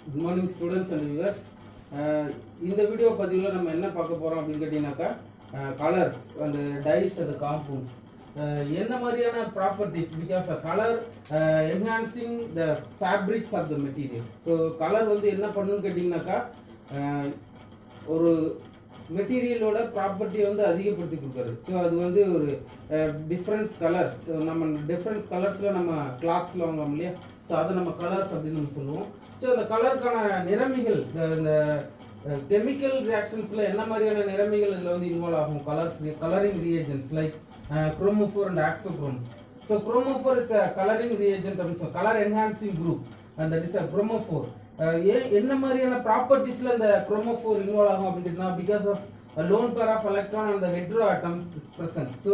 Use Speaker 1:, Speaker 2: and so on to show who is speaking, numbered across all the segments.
Speaker 1: Good morning students and viewers. இந்த video பதிவில் நம்ம என்ன பார்க்க போகிறோம் அப்படின்னு கேட்டிங்கனாக்கா colours and dyes and compounds என்ன மாதிரியான properties because colour enhancing the fabrics of the material. So colour வந்து என்ன பண்ணுன்னு கேட்டிங்கனாக்கா ஒரு மெட்டீரியலோட ப்ராப்பர்ட்டியை வந்து அதிகப்படுத்தி கொடுக்குறது. ஸோ அது வந்து ஒரு டிஃப்ரெண்ட்ஸ் கலர்ஸ், நம்ம டிஃப்ரெண்ட்ஸ் கலர்ஸில் நம்ம கிளாத்ஸில் வாங்குவோம் இல்லையா, ஸோ அதை நம்ம கலர்ஸ் அப்படின்னு நம்ம சொல்லுவோம். ஸோ அந்த கலருக்கான நிறமிகள், இந்த கெமிக்கல் ரியாக்ஷன்ஸில் என்ன மாதிரியான நிறமிகள் இதில் வந்து இன்வால்வ் ஆகும், colouring reagents like chromophore and auxochromes. So chromophore is a colouring reagent அப்படின்னு சொல்லுவோம், colour enhancing group, and that is a chromophore. என்ன மாதிரியான ப்ராப்பர்ட்டிஸில் இந்த குரோமோஃபோர் இன்வால்வ் ஆகும் அப்படின்னா because of lone pair of electron and hetero atoms is present. So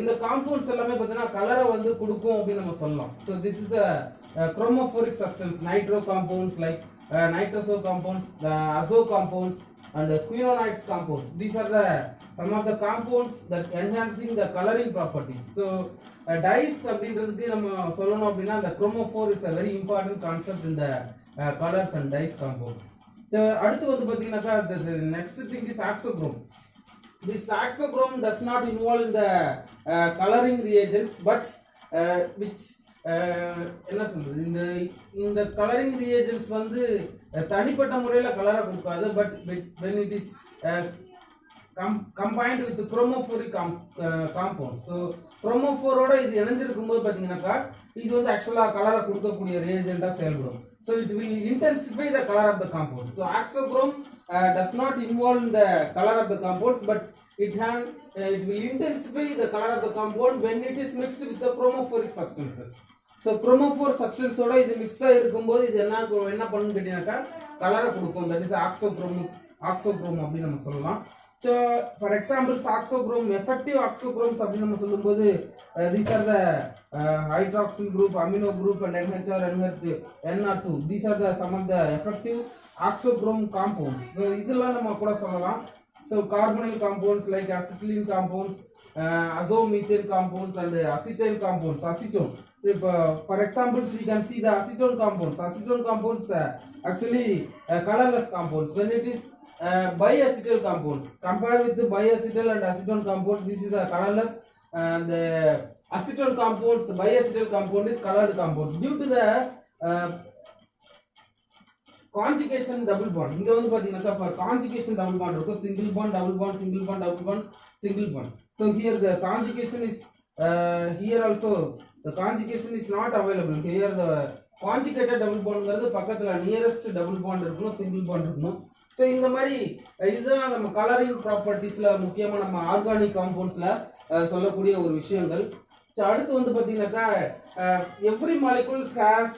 Speaker 1: இந்த compounds எல்லாமே பார்த்தீங்கன்னா கலரை வந்து கொடுக்கும் அப்படின்னு நம்ம சொல்லலாம். So this is a chromophoric substance, nitro compounds like nitroso compounds, azo compounds and quinoids compounds. These are the some of the compounds that enhancing the coloring properties. So dyes அப்படின்றதுக்கு நம்ம சொல்லணும் அப்படின்னா the chromophore is a very important concept in the colors and dyes compounds. So அடுத்து வந்து பாத்தீங்கன்னாக்கா the next thing is axochrome. This axochrome does not involve in the coloring reagents but which என்ன சொல்றது, இந்த கலரிங் ரியேஜென்ட்ஸ் வந்து தனிப்பட்ட முறையில் கலரை கொடுக்காது. But when it is combined with chromophoric compounds, so குரோமோஃபோரோட இது இணைஞ்சிருக்கும் போது பார்த்தீங்கன்னாக்கா இது வந்து ஆக்சுவலாக கலரை கொடுக்கக்கூடிய ரியேஜென்ட்டாக செயல்படும். So it will intensify the color of the compound. So axochrome does not involve in the color of the compounds but it will intensify the color of the compound when it is mixed with the chromophoric substances. So chromophore சப்ஸ்டன்ஸோட இது mix ஆகிருக்கும்போது இது என்ன பண்ணுன்னு கேட்டீங்கன்னாக்கா கலரை கொடுக்கும். That is ஆக்சோக்ரோம் அப்படின்னு நம்ம சொல்லலாம். So for examples auxochrome, effective auxochromes அப்படின்னு நம்ம சொல்லும்போது these are the hydroxyl group, amino group and NHR, NR2. These are the some of the effective auxochrome compounds. So இதெல்லாம் நம்ம கூட சொல்லலாம். So carbonyl compounds like acetylene compounds, azomethane compounds and acetyl compounds, acetone. For examples we can see the acetone compounds. Acetone compounds actually colorless compounds. When it is biacetyl compounds, compare with the biacetyl and acetone compounds, this is a colorless, and the acetone compounds, biacetyl compound is colored compounds due to the conjugation double bond. இங்க வந்து பாத்தீங்கன்னா for conjugation double bond இருக்கும், single bond double bond, single bond double bond, single bond. So here the conjugation is here also the conjugation is not available. Here the conjugated double bondங்கிறது பக்கத்துல nearest double bond இருக்கணும், single bond இருக்கணும். So இந்த மாதிரி இதுதான் நம்ம colouring ப்ராப்பர்ட்டிஸ்ல முக்கியமா நம்ம organic காம்பவுண்ட்ஸ்ல சொல்லக்கூடிய ஒரு விஷயங்கள். ஸோ அடுத்து வந்து பாத்தீங்கன்னாக்கா every molecules has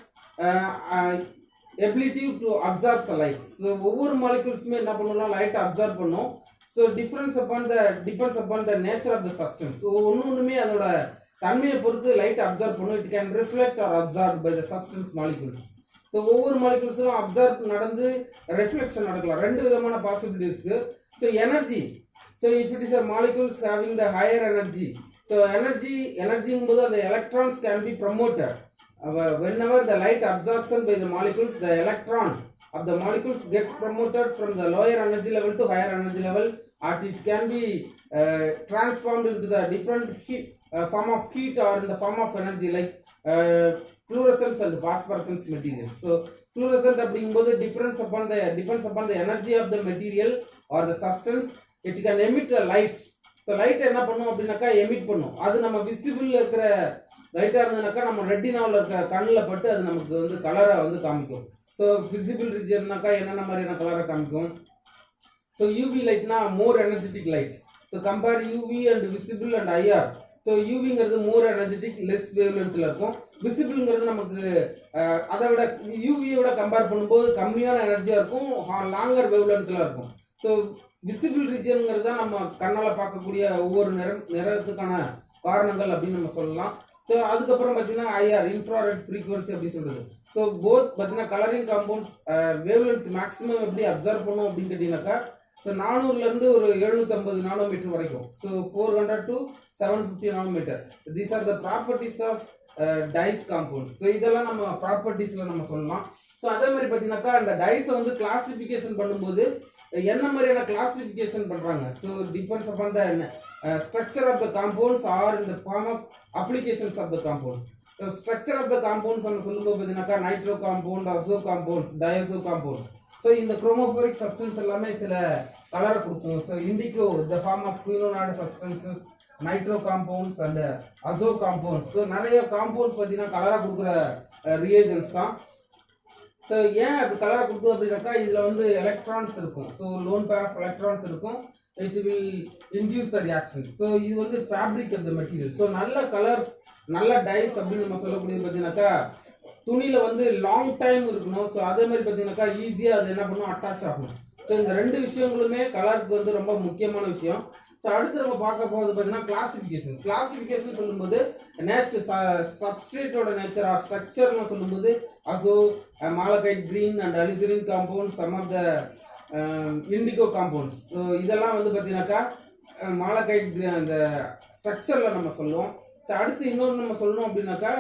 Speaker 1: ability to absorb the light. So ஒவ்வொரு மாலிகூல்ஸ்மே என்ன பண்ணணும்னா லைட் அப்சார்ப் பண்ணும். So depends upon the nature of the substance. So ஒன்றுமே அதோட தன்மையை பொறுத்து லைட் அப்சார்ப் பண்ணும். It can reflect or absorb by the substance molecules. So ஒவ்வொரு மாலிகூல்ஸும் அப்சார்ப் நடந்து ரெஃப்ளெக்ஷன் நடக்கலாம். ரெண்டு விதமான பாசிபிலிட்டிஸ்க்கு. So energy, so if it is a molecules having the higher energy, so எனர்ஜிங்கும் போது அந்த electrons can be promoted. Whenever the light absorption by the molecules, the electron of the molecules gets promoted from the lower energy level to higher energy level, and it can be transformed into the different heat, form of heat or in the form of energy like fluorescence and phosphorescence materials. So fluorescent அப்படிங்கும்போது depends upon the energy of the material or the substance. It can emit a light. So light என்ன பண்ணும் அப்படின்னாக்கா emit பண்ணும். அது நம்ம visible இருக்கிற லைட்டாக இருந்ததுனாக்கா நம்ம ரெட்டினாவில் இருக்கிற கண்ணில் பட்டு அது நமக்கு வந்து கலரை வந்து காமிக்கும். ஸோ விசிபிள் ரீஜன்னாக்கா என்னென்ன மாதிரியான கலரை காமிக்கும். ஸோ யூவி லைட்னா more energetic light. So compare UV and visible and IR. So யூவிங்கிறது மோர் எனர்ஜெட்டிக், லெஸ் வேவ்லென்த்தில் இருக்கும். விசிபிள்ங்கிறது நமக்கு அதை விட யூவியை விட கம்பேர் பண்ணும்போது கம்மியான எனர்ஜியாக இருக்கும், லாங்கர் வேவ்லென்த்தில் இருக்கும். ஸோ விசிபிள் ரீஜன்ங்கிறது தான் நம்ம கண்ணால் பார்க்கக்கூடிய ஒவ்வொரு நிறத்துக்கான காரணங்கள் அப்படின்னு நம்ம சொல்லலாம். ஸோ அதுக்கப்புறம் பார்த்தீங்கன்னா ஐஆர், இன்ஃப்ராரெட் ஃப்ரீக்வன்சி அப்படின்னு சொல்றது. ஸோ போத் பார்த்தீங்கன்னா கலரிங் காம்பவுண்ட்ஸ் வேவ்லென்த் மேக்ஸிமம் எப்படி அப்சர்வ் பண்ணும் அப்படின்னு கேட்டீங்கன்னாக்கா ஸோ 400லேருந்து ஒரு 750 நானோமீட்டர் வரைக்கும். So 400 to 750 nanometre. These are the properties of dyes compounds. So இதெல்லாம் நம்ம ப்ராப்பர்ட்டிஸ்ல நம்ம சொல்லலாம். ஸோ அதே மாதிரி பார்த்தீங்கன்னாக்கா அந்த டைஸை வந்து கிளாசிஃபிகேஷன் பண்ணும்போது என்ன மாதிரியான கிளாசிஃபிகேஷன் பண்றாங்க. So depends upon the structure of the compounds or in the form of applications of the compounds. Structure of the compounds நம்ம சொல்லும்போது பார்த்தீங்கன்னாக்கா nitro compound, azo compounds, diazo compounds. So இந்த குரோமோஃபோரிக் சப்ஸ்டன்ஸ் எல்லாமே சில கலரை கொடுக்கும். So indigo the form of quinonoid substances, nitro compounds and azo compounds. So நிறைய compounds பார்த்தீங்கன்னா கலராக கொடுக்குற ரியேஜன்ஸ் தான். ஸோ ஏன் அப்படி கலரை கொடுக்குது அப்படின்னாக்கா இதில் வந்து எலக்ட்ரான்ஸ் இருக்கும். So lone pair of electrons இருக்கும். It will induce the reaction. So இது வந்து fabric of the material. So நல்ல கலர்ஸ், நல்ல டைஸ் அப்படின்னு நம்ம சொல்லக்கூடியது பார்த்தீங்கன்னாக்கா துணியில வந்து லாங் டைம் இருக்கணும். ஸோ அதே மாதிரி பார்த்தீங்கன்னாக்கா ஈஸியாக அது என்ன பண்ணும், அட்டாச் ஆகணும். ஸோ இந்த ரெண்டு விஷயங்களுமே கலருக்கு வந்து ரொம்ப முக்கியமான விஷயம். ஸோ அடுத்து நம்ம பார்க்க போகிறது பார்த்தீங்கன்னா கிளாசிஃபிகேஷன். கிளாசிஃபிகேஷன் சொல்லும்போது நேச்சர், சப்ஸ்ட்ரேட்டோட நேச்சர் ஆர் ஸ்ட்ரக்சர்னு சொல்லும்போது azo, malachite, green and alizarin compound, some of the indigo compounds. So இதெல்லாம் வந்து பார்த்தீங்கன்னாக்கா மாலகைட் அந்த ஸ்ட்ரக்சரில் நம்ம சொல்லுவோம். ஸோ அடுத்து இன்னொன்று நம்ம சொல்லணும் அப்படின்னாக்கா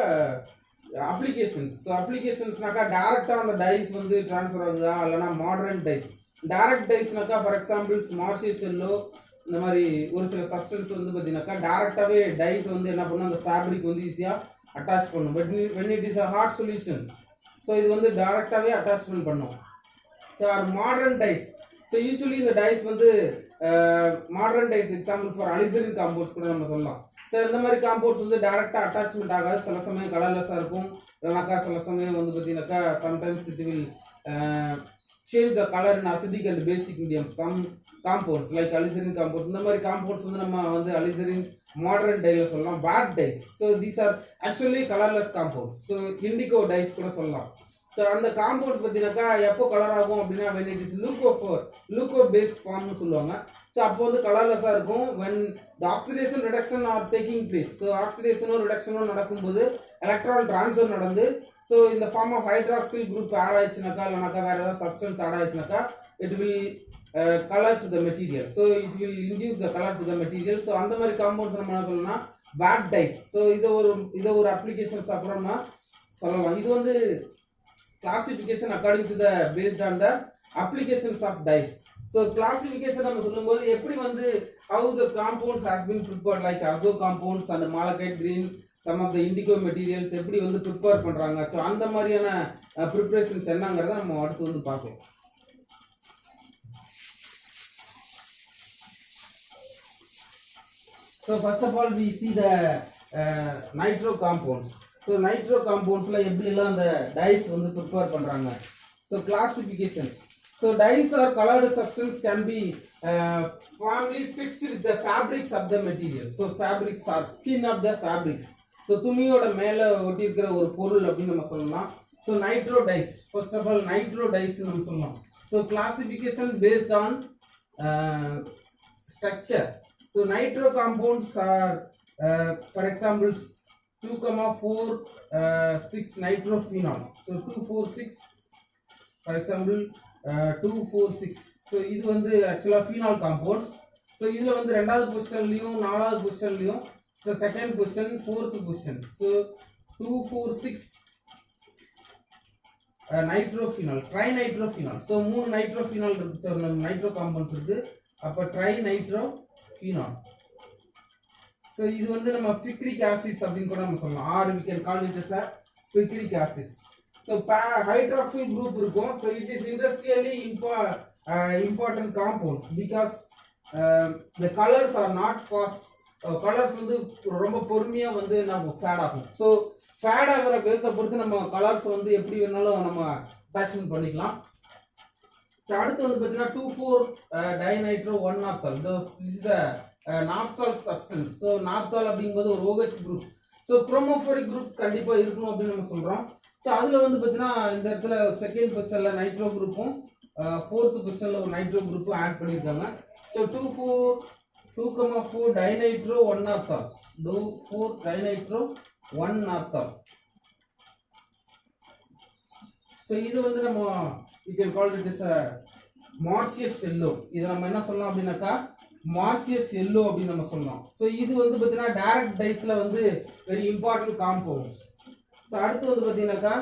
Speaker 1: அப்ளிகேஷன்ஸ். ஸோ அப்ளிகேஷன்ஸ்னாக்கா டேரெக்டாக அந்த டைஸ் வந்து ட்ரான்ஸ்ஃபர் ஆகுதா இல்லைனா மாடர்ன் டைஸ். டைரக்ட் டைஸ்னாக்கா ஃபார் எக்ஸாம்பிள் மார்ஷியஸ் எல்லோ இந்த மாதிரி ஒரு சில சப்ஸ்டன்ஸ் வந்து பார்த்தீங்கன்னாக்கா டேரெக்டாகவே டைஸ் வந்து என்ன பண்ணும், அந்த ஃபேப்ரிக் வந்து ஈஸியாக அட்டாச் பண்ணும். But when it is a hard solution, so இது வந்து டேரெக்டாகவே அட்டாச்மெண்ட் பண்ணும். So modern dyes. So usually இந்த டைஸ் வந்து modern dyes example for alizarin compounds கூட நம்ம சொல்லலாம். ஸோ இந்த மாதிரி காம்பவுண்ட்ஸ் வந்து டேரெக்டாக அட்டாச்மெண்ட் ஆகாது. சில சமயம் கலர்லெஸ்ஸாக இருக்கும். இல்லைனாக்கா சில சமயம் வந்து பார்த்தீங்கன்னாக்கா sometimes it will change the colour in acidic and basic medium. Some compounds like alizarin compounds, இந்த மாதிரி காம்பவுண்ட்ஸ் வந்து நம்ம வந்து அலிசரின் மாடர்ன் டைல சொல்லலாம். Vat dyes. So these are actually colourless compounds. So indigo dyes கூட சொல்லலாம். ஸோ அந்த காம்பவுண்ட்ஸ் பார்த்தீங்கன்னாக்கா எப்போ கலர் ஆகும் அப்படின்னா when it is லூக்கோ பேஸ் ஃபார்ம்னு சொல்லுவாங்க. ஸோ அப்போ வந்து கலர்லெஸ்ஸாக இருக்கும். when the oxidation reduction are taking place. So ஆக்சிடேஷனும் ரிடக்ஷனும் நடக்கும்போது எலக்ட்ரான் ட்ரான்ஸ்ஃபர் நடந்து ஸோ இந்த form of hydroxyl group add ஆயிடுச்சுனாக்கா இல்லைனாக்கா வேறு ஏதாவது சப்ஸ்டன்ஸ் ஆட் ஆயிடுச்சுனாக்கா it will colour to the material. So it will induce the colour to the material. So அந்த மாதிரி காம்பவுண்ட்ஸ் நம்ம என்ன சொல்லணும்னா பேட் டைஸ். ஸோ இதை ஒரு அப்ளிகேஷன்ஸ் அப்புறமா சொல்லலாம். இது வந்து classification according to the based on the applications of dyes. So classification நம்ம சொல்லும்போது எப்படி வந்து how the compounds has been prepared like azo compounds and malachite green, some of the indigo materials எப்படி வந்து prepare பண்றாங்க. ஸோ அந்த மாதிரியான preparations என்னங்கிறத நம்ம அடுத்து வந்து பார்ப்போம். So first of all we see the nitro compounds. So nitro காம்பவுண்ட்ஸில் எப்படிலாம் அந்த டைஸ் வந்து ப்ரிப்பேர் பண்ணுறாங்க. So classification. So dyes or coloured substance can be formally fixed with the fabrics of the material. So fabrics or skin of the fabrics. So துணியோட மேலே ஒட்டியிருக்கிற ஒரு பொருள் அப்படின்னு நம்ம சொல்லலாம். So nitro dyes, first of all nitro dyes நம்ம சொல்லலாம். So classification based on structure. So nitro compounds or for example 2,4,6 nitrophenol. So 2,4,6 for example 2,4,6. So இது வந்து ஆக்சுவலா phenol compounds. So இதுல வந்து ரெண்டாவது பொசிஷன்லயும் நாலாவது பொசிஷன்லயும் so second position fourth position. So 2,4,6 nitrophenol, trinitrophenol. So 3 nitrophenol இருக்கு, நைட்ரோ காம்பவுண்ட்ஸ் இருக்கு. அப்போ ட்ரைநைட்ரோஃபினால். ஸோ இது வந்து நம்ம பிக்ரிக் ஆசிட்ஸ் அப்படின்னு கூட நம்ம சொல்லலாம். Or we can call it as a picric acids. So hydroxyl group இருக்கும். So it is industrially important compounds because the colors are not fast. Colours வந்து ரொம்ப பொறுமையா வந்து நம்ம ஃபேட் ஆகும். ஸோ ஃபேட் ஆகிற விதத்தை பொறுத்து நம்ம கலர்ஸ் வந்து எப்படி வேணாலும் நம்ம அட்டாச்மெண்ட் பண்ணிக்கலாம். அடுத்து வந்து பார்த்தீங்கன்னா 2,4-dinitro-1-naphthol. This is the naphthol substance. So naphthol அப்படிங்கும்போது ஒரு OH குரூப். ஸோ குரோமோஃபோரிக் குரூப் கண்டிப்பாக இருக்கணும் அப்படின்னு நம்ம சொல்கிறோம். ஸோ அதில் வந்து பார்த்தீங்கன்னா இந்த இடத்துல செகண்ட் பொசிஷனில் நைட்ரோ குரூப்பும் ஃபோர்த்து பொசிஷனில் ஒரு நைட்ரோ குரூப்பும் ஆட் பண்ணியிருக்காங்க. So 2,4-dinitro-1-naphthol. 2,4-dinitro-1-naphthol. ஸோ இது வந்து நம்ம you can call it as a Marcius yellow. இதை நம்ம என்ன சொல்லலாம் அப்படின்னாக்கா மார்ஷியஸ் எல்லோ அப்படின்னு நம்ம சொல்லலாம். ஸோ இது வந்து பார்த்தீங்கன்னா டைரக்ட் டைஸ்ல வந்து வெரி இம்பார்ட்டன்ட் காம்பவுண்ட்ஸ். ஸோ அடுத்து வந்து பார்த்தீங்கன்னாக்கா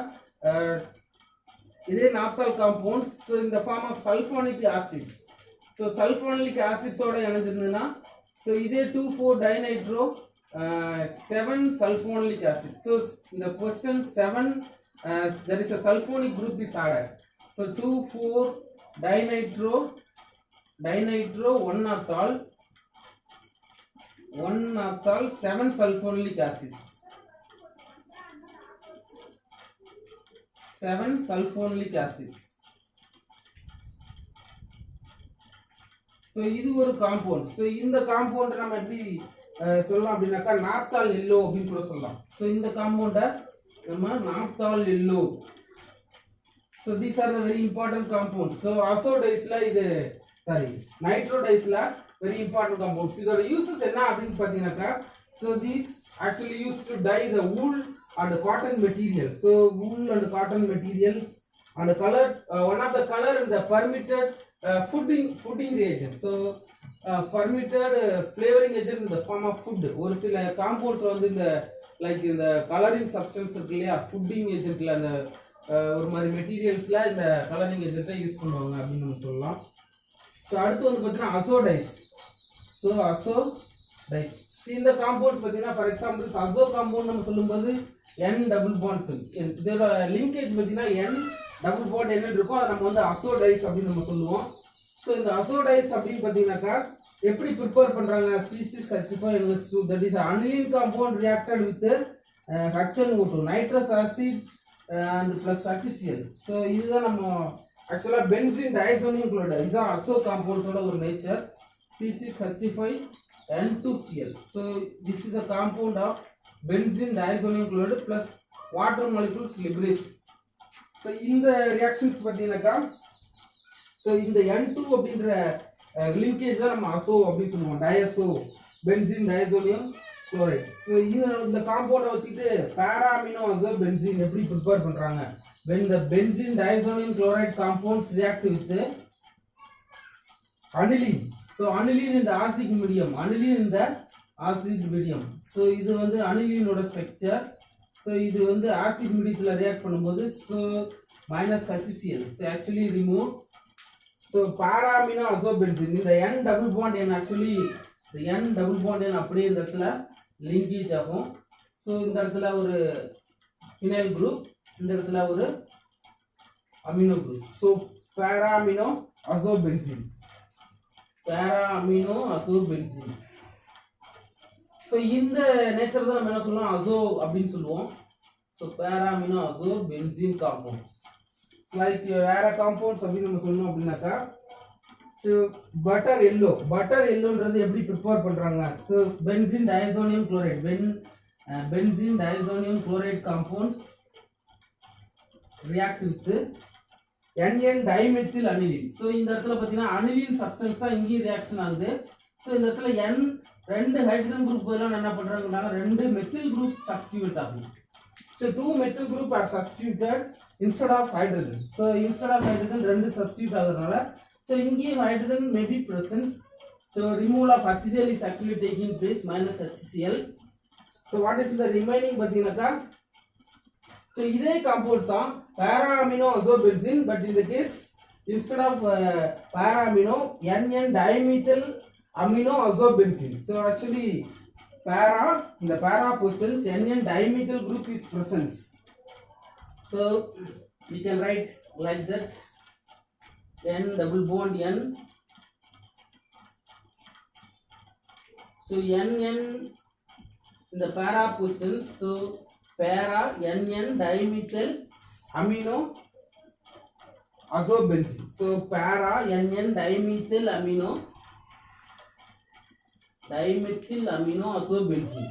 Speaker 1: இதே நாப்தால் காம்பவுண்ட்ஸ். ஸோ இந்த form of sulphonic acids. So sulphonic ஆசிட்ஸோட இணைஞ்சிருந்ததுன்னா ஸோ இதே 2,4 dinitro 7 sulfonic acid. So in the question 7 there is a sulfonic group is added. So 2,4 dinitro 1 naphthol 7 sulfonic acids. 7 sulfonic acids. So இது ஒரு compound. So இந்த காம்பவுண்டை நம்ம எப்படி சொல்லலாம் அப்படின்னாக்கா நாப்தால் எல்லோ அப்படின்னு கூட சொல்லலாம். ஸோ இந்த காம்பவுண்டை நம்ம naphthol yellow. So these are the very important compounds. So அசோடைஸ்ல இது நைட்ரோடைஸ்ல வெரி இம்பார்ட்டன்ட் காம்பவுண்ட்ஸ். இதோட யூசஸ் என்ன அப்படின்னு பார்த்தீங்கன்னாக்கா so these actually use to dye the wool and cotton material. So wool and cotton materials and color one of the color in the permitted fooding reagent. So fermented flavoring agent in the form of food. ஒரு சில compounds வந்து இந்த like இந்த colouring substance இருக்கு இல்லையா, footing ஏஜென்ட்ல அந்த ஒரு மாதிரி மெட்டீரியல்ஸ்ல இந்த கலரிங் ஏஜென்ட்டை யூஸ் பண்ணுவாங்க அப்படின்னு நம்ம சொல்லலாம். ஸோ அடுத்து வந்து பார்த்தீங்கன்னா அசோடைஸ். ஸோ அசோடைஸ் இந்த காம்பவுண்ட்ஸ் பார்த்தீங்கன்னா ஃபார் எக்ஸாம்பிள் அசோ காம்பவுண்ட் நம்ம சொல்லும்போது N டபுள் பாண்ட் சொல்லி இதோட லிங்கேஜ் பார்த்தீங்கன்னா N டபுள் பாண்ட் என்ன இருக்கும் அதை நம்ம வந்து அசோடைஸ் அப்படின்னு நம்ம சொல்லுவோம். ஸோ இந்த அசோடைஸ் அப்படின்னு பார்த்தீங்கன்னாக்கா எப்படி ப்ரிப்பேர் பண்ணுறாங்க C6H5NH2 that is aniline compound reacted with HNO2 nitrous acid and plus HCl. So இதுதான் நம்ம ஆக்சுவலாக பென்சின் டயசோனியம் குளோரைடு இதுதான் அசோ காம்பவுண்ட்ஸோட ஒரு nature C6H5N2Cl. So this is a compound of benzene diazonium chloride plus water molecules liberation. So இந்த reactions பார்த்தீங்கன்னாக்கா so இந்த N2 அப்படின்ற லிங்கேஜ் தான் நம்ம அசோ அப்படின்னு சொல்லுவோம். Diazo benzene diazonium chloride. So இந்த காம்பவுண்டை வச்சுக்கிட்டு பேராமினோ அசோ பென்சின் எப்படி ப்ரிப்பேர் பண்ணுறாங்க. when the benzene diazonium chloride compounds react with aniline. So aniline in the acidic medium. So இது வந்து அனிலினோட ஸ்ட்ரக்சர். ஸோ இது வந்து ஆசிட் மீடியத்தில் ரியாக்ட் பண்ணும்போது so minus HCl. So actually remove. So paraamino azobenzene இந்த N double bond N actually இந்த N double bond N அப்படியே இந்த இடத்துல லிங்கேஜ் ஆகும். ஸோ இந்த இடத்துல ஒரு ஃபினைல் குரூப், இந்த இடத்துல ஒரு amino group. So paraamino azobenzene. So இந்த நேச்சர் தான் நம்ம என்ன சொல்லுவோம் அசோ அப்படின்னு சொல்லுவோம். So paraamino azo benzene compounds like வேற காம்பவுண்ட்ஸ் அப்படின்னு நம்ம சொல்லணும் அப்படின்னாக்கா ஸோ பட்டர் எல்லோன்றது எப்படி ப்ரிப்பேர் பண்ணுறாங்க. So benzene diazonium chloride benzene diazonium chloride compounds react with NN dimethyl aniline. So இந்த இடத்துல பார்த்தீங்கன்னா அனிலின் சப்ஸ்டன்ஸ் தான் இங்கேயும் ரியாக்ஷன் ஆகுது. ஸோ இந்த இடத்துல ரெண்டு ஹைட்ரஜன் குரூப் பதிலாக என்ன பண்ணுறாங்கன்னா 2 மெத்தில் குரூப் சப்ஸ்டியூட் ஆகும். So 2 methyl group are substituted instead of hydrogen. So instead of hydrogen 2 substitute ஆகுறதுனால ஸோ இங்கேயும் hydrogen may be presence. So removal of HCl is actually taking place minus HCl. So what is the remaining பார்த்தீங்கன்னாக்கா so இதே compounds தான் paraamino azobenzene. But இந்த case instead of paraamino NN dimethyl amino azobenzene. So actually in the para positions NN dimethyl group is present. So we can write like that N double bond N. So NN in the para positions. So para NN dimethyl amino azobenzene. So para NN dimethyl amino azobenzene.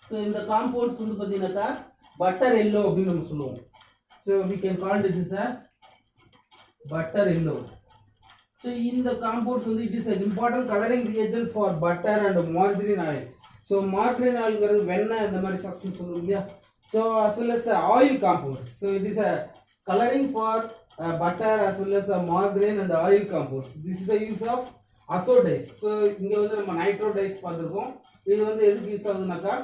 Speaker 1: So in the compounds வந்து பாத்தீங்கன்னாக்கா butter yellow அப்படின்னு நம்ம சொல்லுவோம். So we can call it as a butter yellow. So in the compounds வந்து it is an important coloring reagent for butter and margarine oil. So margarine oil ங்கிறது வெண்ணெய் இந்த மாதிரி சப்ஸ்டன்ஸ் சொல்லுவோம் இல்லையா. So as well as the oil compounds. So it is a coloring for butter as well as margarine and oil compounds. This is the use of azo dyes. So இங்க வந்து நம்ம nitro dyes பார்த்திருக்கோம். இது வந்து எதுக்கு use ஆகுதுனாக்கா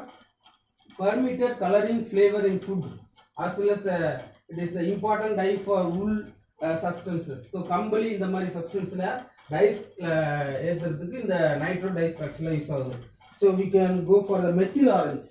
Speaker 1: permitted coloring flavor in food as well as it is an important dye for wool substances. So கம்பளி இந்த மாதிரி substanceல dyes ஏத்துறதுக்கு இந்த nitro dyes actually யூஸ் ஆகுது. So we can go for the methyl orange.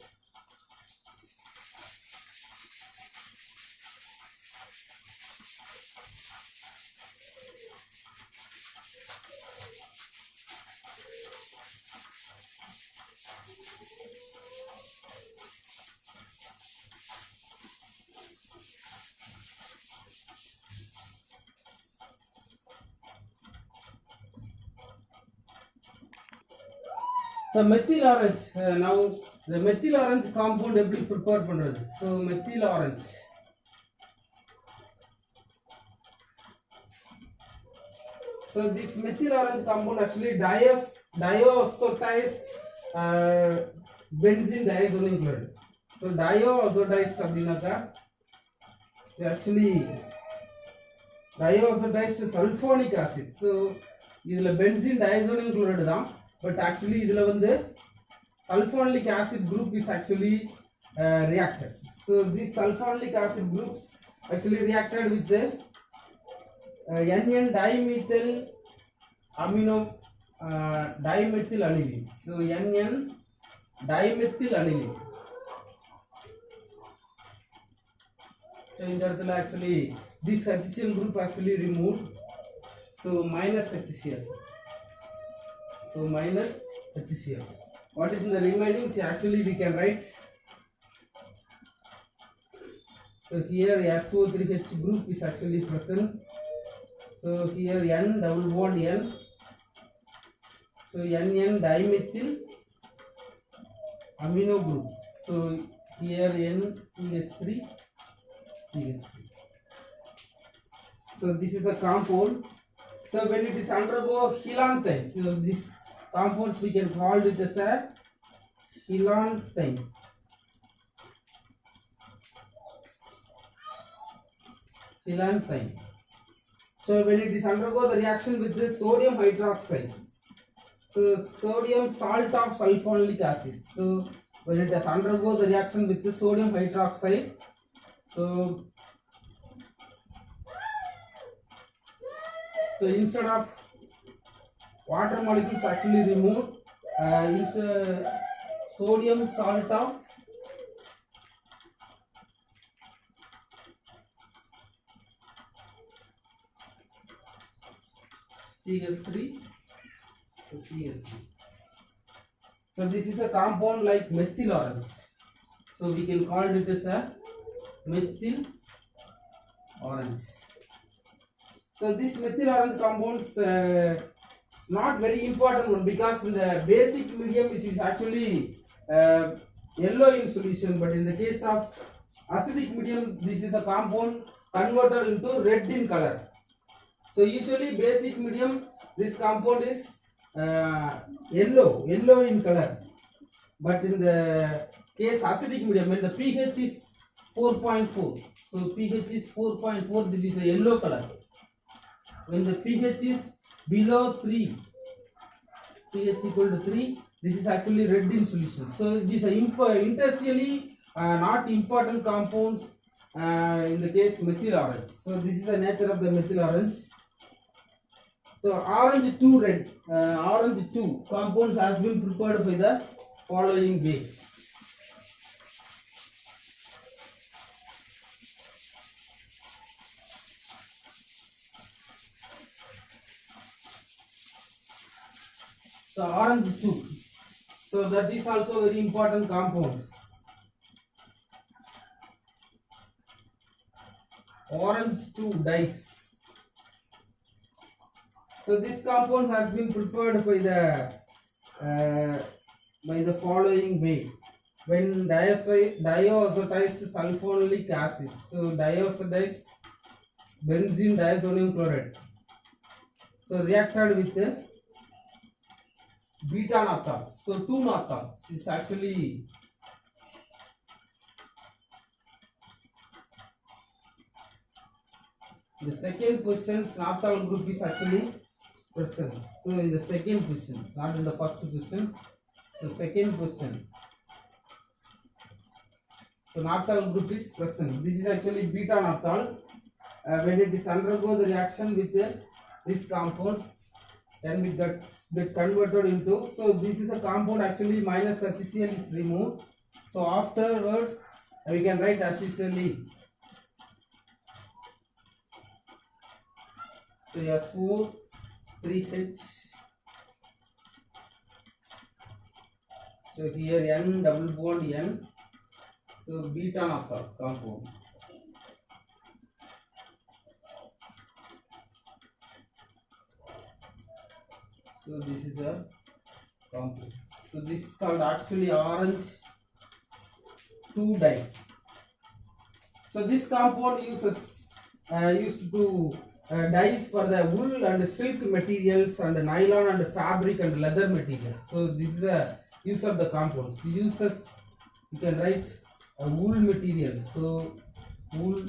Speaker 1: The methyl orange, now the methyl orange compound எப்படி prepare பண்றது? So methyl orange. So this methyl orange compound actually diazotized benzene diazonium chloride. So diazotized அப்படினாக்கா actually diazotized sulfonic acid. So இதுல benzene diazonium chloride தான். But actually இதுல வந்து sulfonic acid group is actually reacted. So these sulfonic acid groups actually reacted with the NN dimethyl amino dimethyl aniline. So NN dimethyl aniline. So in the actually this HCl group actually removed. So minus HCl. So minus HCl. What is in the remaining? So actually we can write. So here SO3H group is actually present. So here N double bond N. So NN dimethyl amino group. So here NCH3 CH3. So this is a compound. So when it is undergo helanthine, so this compounds we can call it as a helanthine. Helanthine. So when it is undergo the reaction with the sodium hydroxides, so sodium salt of sulfonic acid. So when it has undergo the reaction with the sodium hydroxide, so instead of water molecules actually removed, sodium salt of CH3. So CH3. So this is a compound like methyl orange. So we can call it as a methyl orange. So this methyl orange compounds not very important one because in the basic medium it is actually yellow in solution, but in the case of acidic medium this is a compound converted into red in color. So usually basic medium this compound is yellow in color, but in the case acidic medium when the pH is 4.4, so pH is 4.4, this is a yellow color. When the pH is below 3, pH equal to 3, this is actually red in solution. So these are industrially not important compounds in the case methyl orange. So this is the nature of the methyl orange. So orange 2 red, orange 2 compounds has been prepared by the following way. So orange 2. So that is also very important compounds. Orange 2 dyes. So this compound has been prepared by the following way. When diazotized sulfonic acid, so diazotized benzene diazonium chloride, so reacted with the beta naphtha. So 2 naphtha is actually The second position naphthalene group is actually present. So in the second position, not in the first position. So second position. So naphthalene group is present. This is actually beta naphthol. When it is undergo the reaction with these compounds, can be get converted into. So this is a compound actually minus HCl is removed. So afterwards we can write as usually. So S4 3H. So here N double bond N. So beta naphthol compound. So this is a compound. So this is called actually orange 2-dye. So this compound used to dyes for the wool and silk materials and nylon and fabric and leather materials. So this is the use of the compounds. Uses, you can write wool material. So wool,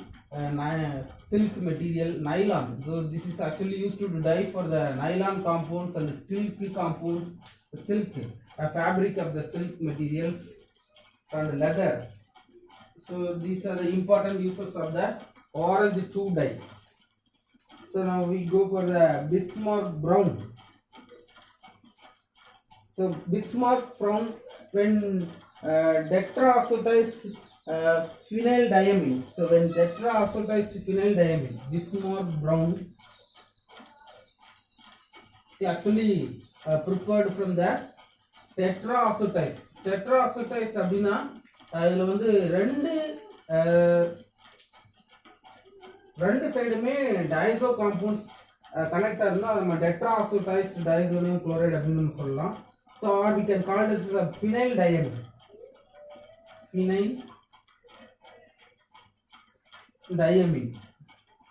Speaker 1: silk material, nylon. So this is actually used to dye for the nylon compounds and silk compounds, silk, fabric of the silk materials and leather. So these are the important uses of the orange 2 dyes. So now we go for the Bismarck brown. So Bismarck brown, when tetraacetized phenyl-diamine. So when tetraacetized phenyl-diamine, Bismarck brown, see actually prepared from the tetraacetized. Tetraacetized அப்படினா இதுல வந்து ரெண்டு சைடுமே Daiso compounds connect ஆகுதுன்னா நம்ம டெட்ராசோடைஸ்ட் diazonium chloride அப்படின்னு நம்ம சொல்லலாம். So are we can call it as phenyl diamine. Phenyl diamine.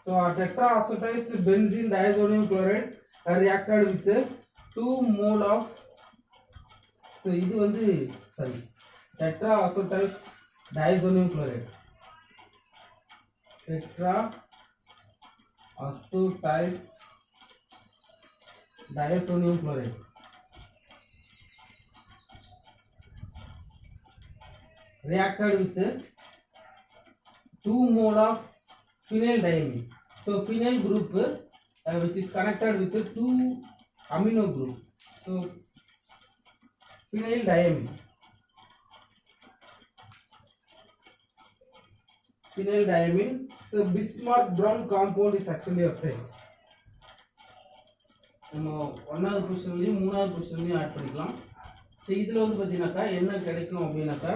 Speaker 1: So tetraacetized benzene diazonium chloride reacted with 2 mole of, so இது வந்து sorry tetraacetized diazonium chloride. Tetraacetized diazonium chloride reacted with 2 mole of phenyl-diamine. So phenyl group which is connected with 2 amino group. So phenyl-diamine. Phenyl-diamine. So Bismarck brown compound is actually obtained. நம்ம ஒன்னாவது பொசிஷன்லயும் மூணாவது பொசிஷன்லயும் add பண்ணிக்கலாம். So இதில் வந்து பார்த்தீங்கன்னாக்கா என்ன கிடைக்கும் அப்படின்னாக்கா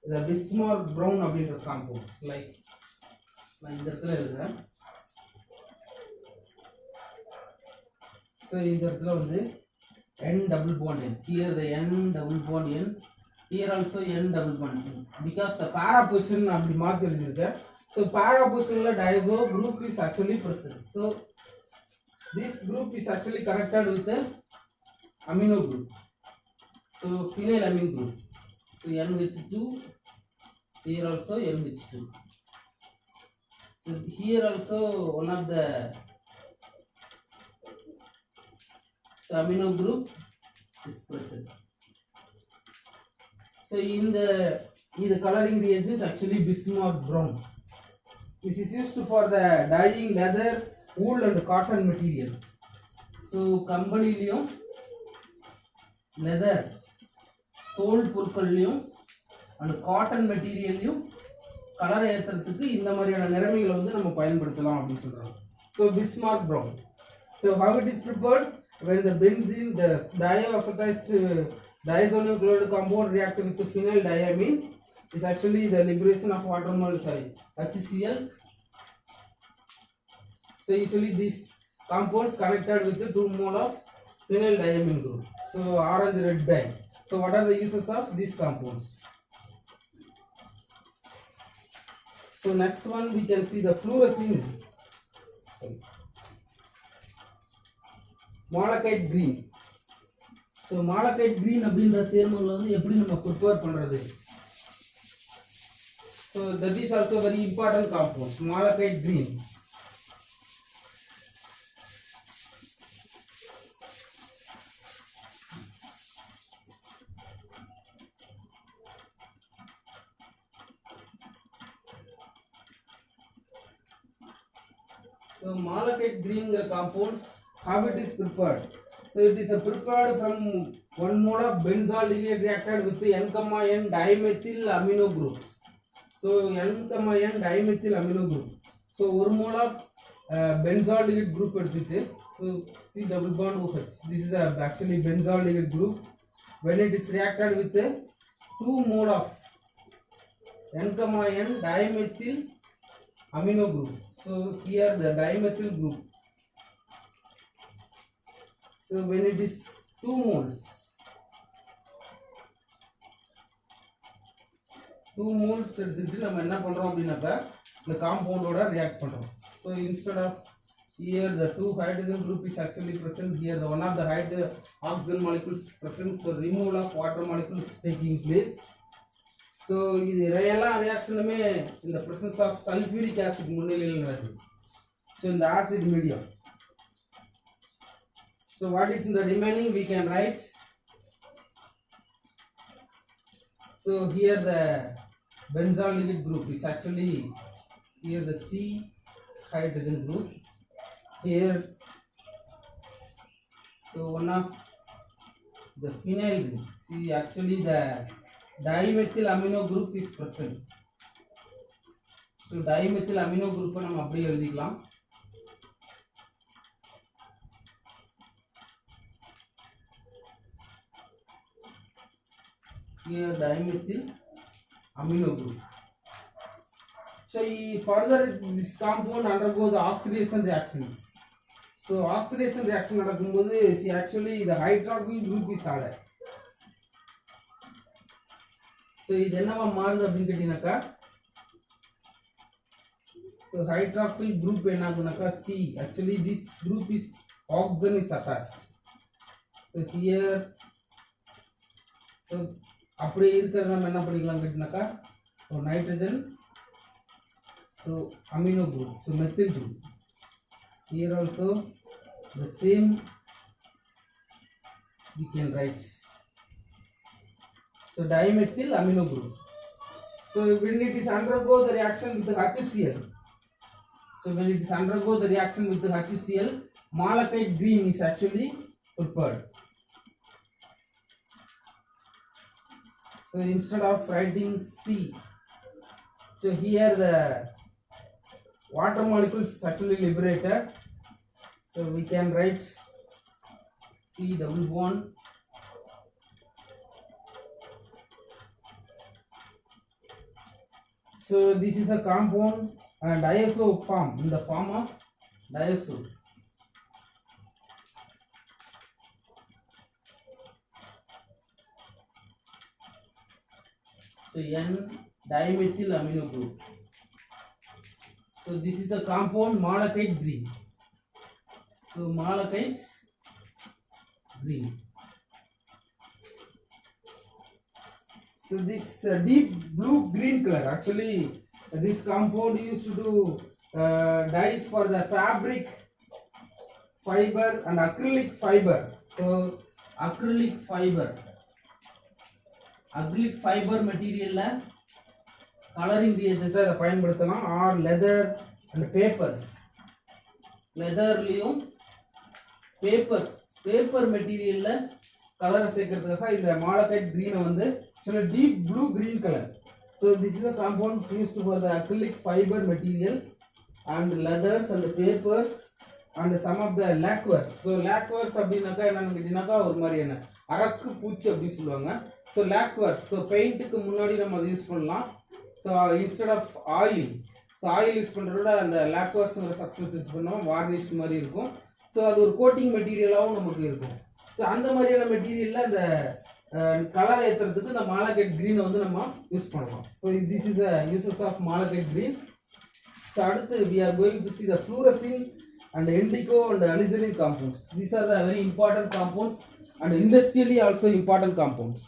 Speaker 1: இந்த பிஸ்மார்க் ப்ரௌன் அப்படின்ற காம்பவுண்ட்ஸ் லைக் நான் இந்த இடத்துல எழுதுறேன். ஸோ இந்த இடத்துல வந்து N double bond N. Here the N double bond N. Here also N double bond N. Because the para position அப்படி மாற்றி எழுதியிருக்கேன். So para positionல diazo group is actually present. So this group is actually connected with the amino group. So phenylamine group. So NH2. Here also NH2. So here also one of the amino group is present. So in the coloring reagent actually Bismarck brown. This is used for the dyeing leather, wool and cotton material. So கம்பளிலையும் leather தோல் பொருட்கள்லையும் and cotton மெட்டீரியல்லையும் கலரை ஏற்றுறதுக்கு இந்த மாதிரியான நிறமிகளை வந்து நம்ம பயன்படுத்தலாம் அப்படின்னு சொல்றாங்க. So Bismarck brown. So how it is prepared? When the benzene, the diacetized diazonium chloride compound react with the phenyl-diamine, is actually the liberation of water molecule, HCl. So usually these compounds connected with the 2 mole of phenyl-diamine group. So orange red dye. So what are the uses of these compounds? So next one we can see the fluorescein malachite green. So malachite green அப்படிங்கற சேர்மங்களை வந்து எப்படி நம்ம prepare பண்றது? So that is also very important compound, malachite green. So malachite green compounds, how it is prepared? So it is prepared from 1 mole of benzaldehyde reacted with N, N dimethyl amino group. So N, N dimethyl amino group. So 1 mole of benzaldehyde group எடுத்துட்டு so C double bond OH. This is actually benzaldehyde group. When it is reacted with 2 mole of N, N dimethyl amino group. So here the dimethyl group. So when it is 2 moles எடுத்துட்டு நம்ம என்ன பண்றோம் அப்படினாக்கா இந்த காம்பவுண்டோட react பண்றோம். So instead of here the 2 hydrogen group is actually present here, the one of the oxygen molecules present, so removal of water molecules is taking place. So இது எல்லா ரியாக்ஷனுமே in the presence of sulfuric acid முன்னிலையில் நடக்குது. So in the acid medium. So what is in the remaining we can write. So here the benzaldehyde group is actually here the C hydrogen group here. So one of the phenyl group, see actually the dimethyl amino group is present. So dimethyl amino group நம்ம அப்படியே எழுதிக்கலாம். Here dimethyl amino group. So further this compound undergo the oxidation reactions. So oxidation reaction நடக்கும்போது see actually the hydroxyl group is added. So இது என்னவா மாறுது அப்படினு கேட்டினாக்கா so hydroxyl group என்ன ஆகுனாக்கா C actually this group is oxygen is attached. So here so அப்படியே இருக்கிறத நம்ம என்ன பண்ணிக்கலாம் கேட்டினாக்கா so nitrogen so amino group so methyl group here also the same we can write so dimethyl amino group. So when it is undergo the reaction with the HCl, so when it is undergo the reaction with the HCl, malachite green is actually prepared. So instead of writing C, so here the water molecules is actually liberated. So we can write C double bond so this is a compound and diazo form in the form of diazo. So N dimethyl amino group. So this is the compound malachite green. So malachite green. So this deep blue green color actually this compound used to do dyes for the fabric fiber and acrylic fiber. So acrylic fiber material la coloring reagent அதை பயன்படுத்தலாம் or leather and papers. leather லியும் paper material la கலரை சேர்க்கிறதுக்காக இந்த malachite green வந்து actually deep blue green color. So this is a compound used for the acrylic fiber material and leathers and papers and some of the lacquers. So lacquers அப்படினாக்கா என்னன்னு கேட்டினாக்கா ஒரு மாதிரியான அரக்கு பூச்சி அப்படி சொல்லுவாங்க. So lacquers so பெயிண்ட்க்கு முன்னாடி நம்ம அதை யூஸ் பண்ணலாம். So instead of oil so oil use பண்றதோட அந்த lacquersங்கற சப்ஸ்டன்ஸ் யூஸ் பண்ணோம் வார்னிஷ் மாதிரி இருக்கும். So அது ஒரு கோட்டிங் மெட்டீரியலாவும் நமக்கு இருக்கும். So அந்த மாதிரியான மெட்டீரியல்ல அந்த கலரை ஏத்துறதுக்கு இந்த malachite green வந்து நம்ம யூஸ் பண்ணலாம். So this is the uses of malachite green. So அடுத்து we are going to see the fluorescein and indigo and alizarin compounds. These are the very important compounds and industrially also important compounds.